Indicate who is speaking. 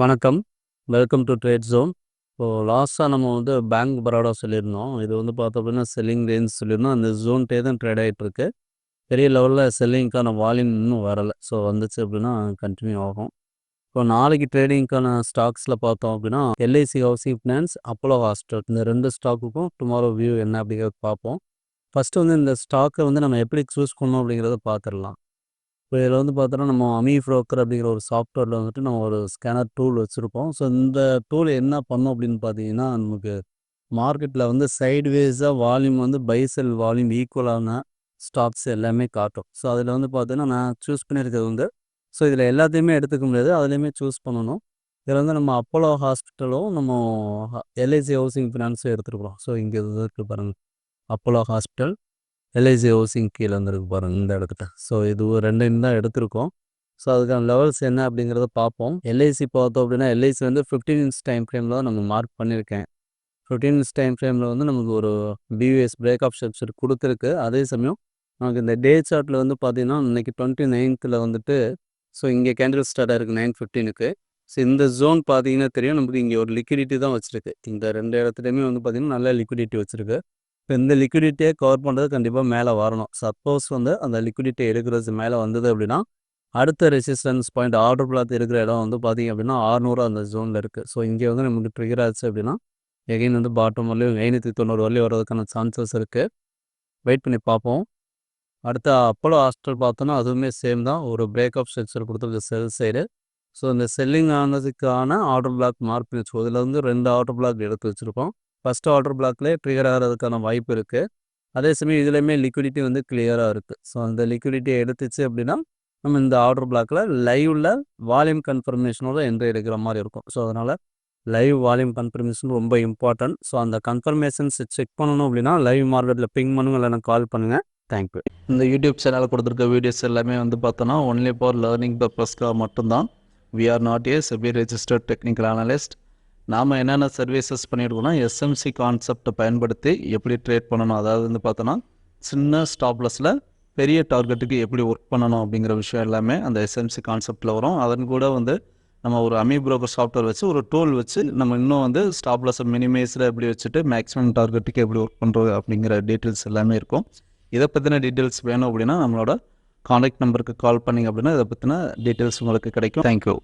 Speaker 1: வணக்கம். Welcome to trade zone. இப்போ லாஸ்ட்டா நம்ம பேங்க் பரோடா சொல்லியிருந்தோம். இது பார்த்தோம் அப்படின்னா செல்லிங் ரேஞ்ச் சொல்லியிருந்தோம். அந்த ஜோன்ட்டே தான் ட்ரேட் ஆயிட்டுருக்கு. பெரிய லெவல்ல செல்லிங்க்கான வால்யூம் இன்னும் வரல. ஸோ வந்துச்சு அப்படின்னா கன்டின்யூ ஆகும். இப்போ நாளைக்கு ட்ரேடிங்க்கான ஸ்டாக்ஸில் பார்த்தோம் அப்படின்னா LIC housing finance, Apollo hospital இந்த 2 ஸ்டாக்குக்கும் டுமாரோ வியூ என்ன அப்படிங்கிறத பார்ப்போம். ஃபஸ்ட்டு இந்த ஸ்டாக்கை நம்ம எப்படி சூஸ் பண்ணணும் அப்படிங்கிறத பார்த்துடலாம். இப்போ இதில் பார்த்தோன்னா நம்ம அமி ப்ரோக்கர் அப்படிங்கிற ஒரு சாஃப்ட்வேரில் நம்ம ஒரு ஸ்கேனர் டூல் வச்சுருப்போம். ஸோ இந்த டூல் என்ன பண்ணும் அப்படின்னு பார்த்தீங்கன்னா, நமக்கு மார்க்கெட்டில் சைட்வேஸாக வால்யூம் பை செல் வால்யூம் ஈக்குவலான ஸ்டாக்ஸ் எல்லாமே காட்டும். ஸோ அதில் பார்த்தீங்கன்னா நான் சூஸ் பண்ணியிருக்கிறது ஸோ இதில் எல்லாத்தையுமே எடுத்துக்க முடியாது. அதுலேயுமே சூஸ் பண்ணணும். இதில் நம்ம அப்போலோ ஹாஸ்பிட்டலும் நம்ம எல்ஐசி ஹவுசிங் ஃபினான்ஸும் எடுத்துருக்குறோம். ஸோ இங்கே இது இருக்குது பாருங்கள். அப்போலோ ஹாஸ்பிட்டல், எல்ஐசி ஹவுசிங் கீழே வந்துருக்கு பாருங்கள் இந்த இடத்துல. ஸோ இது 2 தான் எடுத்திருக்கோம். ஸோ அதுக்கான லெவல்ஸ் என்ன அப்படிங்கிறத பார்ப்போம். எல்ஐசி பார்த்தோம் அப்படின்னா எல்ஐசி 15 மினிட்ஸ் டைம் ஃப்ரேமில் தான் நம்ம மார்க் பண்ணியிருக்கேன். 15 மினிட்ஸ் டைம் ஃப்ரேமில் நமக்கு ஒரு பிவிஎஸ் பிரேக் ஆஃப் ஸ்ட்ரக்சர் கொடுத்துருக்கு. அதே சமயம் நமக்கு இந்த டே சார்ட்டில் பார்த்தீங்கன்னா இன்றைக்கி 29th ஸோ இங்கே கேண்டில் ஸ்டார்ட் ஆயிருக்கு 9:15க்கு. ஸோ இந்த ஜோன் பார்த்தீங்கன்னா தெரியும், நமக்கு இங்கே ஒரு லிக்விடிட்டி தான் வச்சுருக்கு. இந்த 2 இடத்துலையுமே பார்த்தீங்கன்னா நல்ல லிக்விடிட்டி வச்சுருக்கு. இப்போ இந்த லிக்விடிட்டியை கவர் பண்ணுறது கண்டிப்பாக மேலே வரணும். சப்போஸ் அந்த லிக்விடிட்டியை எடுக்கிறது மேலே வந்தது அப்படின்னா அடுத்த ரெசிஸ்டன்ஸ் பாயிண்ட் ஆர்டர் பிளாக் இருக்கிற இடம் பார்த்தீங்க அப்படின்னா 600 அந்த ஜோனில் இருக்குது. ஸோ இங்கே நமக்கு ட்ரிகர் ஆச்சு அப்படின்னா எகைன் பாட்டம் வரலையும் 590 வரலையும் வர்றதுக்கான சான்சஸ் இருக்குது. வெயிட் பண்ணி பார்ப்போம். அடுத்த அப்போலோ ஹாஸ்பிட்டல் பார்த்தோன்னா அதுவுமே சேம் தான். ஒரு பிரேக் ஆஃப் ஸ்ட்ரக்சர் கொடுத்துருக்கு செல் சைடு. ஸோ இந்த செல்லிங் ஆனதுக்கான ஆர்டர் பிளாக் மார்க் பண்ணி வச்சுக்கோ. இதில் 2 ஆர்டர் பிளாக் எடுத்து வச்சுருக்கோம். ஃபஸ்ட் ஆர்டர் பிளாக்லேயே ட்ரிகர் ஆகிறதுக்கான வாய்ப்பு இருக்குது. அதே சமயம் இதுலேயுமே லிக்விடிட்டி கிளியராக இருக்குது. ஸோ அந்த லிக்விடிட்டியை எடுத்துச்சு அப்படின்னா நம்ம இந்த ஆர்டர் பிளாக்ல லைவ்ல வால்யூம் கன்ஃபர்மேஷனோட என்ட்ரி எடுக்கிற மாதிரி இருக்கும். ஸோ அதனால் லைவ் வால்யூம் கன்ஃபர்மேஷன் ரொம்ப இம்பார்ட்டன்ட். ஸோ அந்த கன்ஃபர்மேஷன்ஸ் செக் பண்ணணும் அப்படின்னா லைவ் மார்க்கெட்டில் பிங் பண்ணுங்க, இல்லைன்னா கால் பண்ணுங்கள். தேங்க்யூ.
Speaker 2: இந்த யூடியூப் சேனலில் கொடுத்துருக்க வீடியோஸ் எல்லாமே பார்த்தோன்னா ஒன்லி ஃபார் லேர்னிங் பர்பஸ்க்காக மட்டும்தான். We are not a SEBI registered technical analyst. நாம் என்னென்ன சர்வீசஸ் பண்ணியிருக்கோம்னா எஸ்எம்சி கான்செப்டை பயன்படுத்தி எப்படி ட்ரேட் பண்ணணும், அதாவது பார்த்தோன்னா சின்ன ஸ்டாப்லஸில் பெரிய டார்கெட்டுக்கு எப்படி ஒர்க் பண்ணணும் அப்படிங்கிற விஷயம் எல்லாமே அந்த எஸ்எம்சி கான்செப்டில் வரும். அதன் கூட நம்ம ஒரு அமி ப்ரோக்கர் சாஃப்ட்வேர் வச்சு ஒரு டூல் வச்சு நம்ம இன்னும் ஸ்டாப்லஸை மினிமைஸில் எப்படி வச்சுட்டு மேக்ஸிமம் டார்கெட்டுக்கு எப்படி ஒர்க் பண்ணுறது அப்படிங்கிற டீட்டெயில்ஸ் எல்லாமே இருக்கும். இதை பற்றின டீட்டெயில்ஸ் வேணும் அப்படின்னா நம்மளோட கான்டாக்ட் நம்பருக்கு கால் பண்ணிங்க அப்படின்னா இதை பற்றின டீட்டெயில்ஸ் உங்களுக்கு கிடைக்கும். தேங்க்யூ.